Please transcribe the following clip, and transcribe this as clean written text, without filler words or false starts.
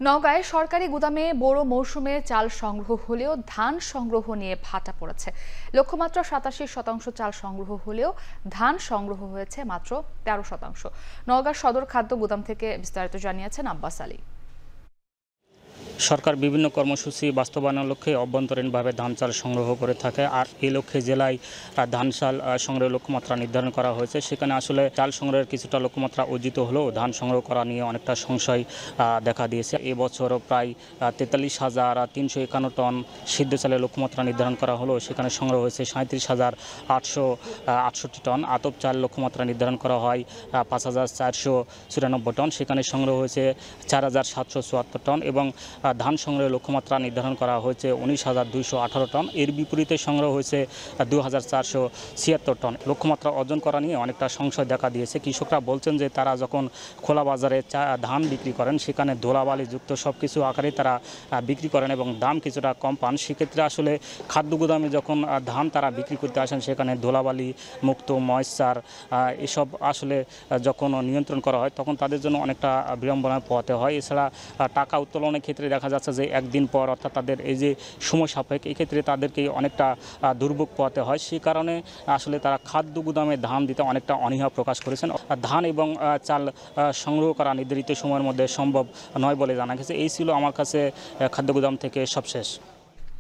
নওগাঁয় সরকারি গুদামে বোরো মৌসুমে চাল সংগ্রহ হলেও ধান সংগ্রহ নিয়ে ভাটা পড়েছে। লক্ষ্যমাত্রা ৮৭% চাল সংগ্রহ হলেও ধান সংগ্রহ হয়েছে মাত্র ১৩%। নওগাঁ সদর খাদ্য গুদাম থেকে বিস্তারিত জানিয়েছেন আব্বাস আলী। সরকার বিভিন্ন কর্মসূচি বাস্তবায়নের লক্ষ্যে অভ্যন্তরীণভাবে ধান চাল সংগ্রহ করে থাকে, আর এই লক্ষ্যে জেলায় ধান চাল সংগ্রহের লক্ষ্যমাত্রা নির্ধারণ করা হয়েছে। সেখানে আসলে চাল সংগ্রহের কিছুটা লক্ষ্যমাত্রা অর্জিত হলেও ধান সংগ্রহ করা নিয়ে অনেকটা সংশয় দেখা দিয়েছে। এবছরও প্রায় ৪৩,৩৫১ টন সিদ্ধ চালের লক্ষ্যমাত্রা নির্ধারণ করা হলেও সেখানে সংগ্রহ হয়েছে ৩৭,৮৬৮ টন। আতপ চাল লক্ষ্যমাত্রা নির্ধারণ করা হয় ৫,৪৯৪ টন, সেখানে সংগ্রহ হয়েছে ৪,৭৭৪ টন এবং ধান সংগ্রহের লক্ষ্যমাত্রা নির্ধারণ করা হয়েছে ১৯,২১৮ টন। এর বিপরীতে সংগ্রহ হয়েছে ২,৪৭৬ টন। লক্ষ্যমাত্রা অর্জন করা নিয়ে অনেকটা সংশয় দেখা দিয়েছে। কৃষকরা বলছেন যে তারা যখন খোলা বাজারে ধান বিক্রি করেন সেখানে ধুলাবালিযুক্ত সব কিছু আকারে তারা বিক্রি করেন এবং দাম কিছুটা কম পান। সেক্ষেত্রে আসলে খাদ্য গুদামে যখন ধান তারা বিক্রি করতে আসেন সেখানে ধুলাবালি মুক্ত ময়েশ্চার এসব আসলে যখন নিয়ন্ত্রণ করা হয় তখন তাদের জন্য অনেকটা বিড়ম্বনায় পোহাতে হয়। এছাড়া টাকা উত্তোলনের ক্ষেত্রে দেখা যাচ্ছে যে একদিন পর, অর্থাৎ তাদের এই যে সময় সাপেক্ষ, এই ক্ষেত্রে তাদেরকে অনেকটা দুর্ভোগ পোহাতে হয়। সেই কারণে আসলে তারা খাদ্য গুদামে ধান দিতে অনেকটা অনীহা প্রকাশ করেছেন। ধান এবং চাল সংগ্রহ করা নির্ধারিত সময়ের মধ্যে সম্ভব নয় বলে জানা গেছে। এই ছিল আমার কাছে খাদ্য গুদাম থেকে সবশেষ।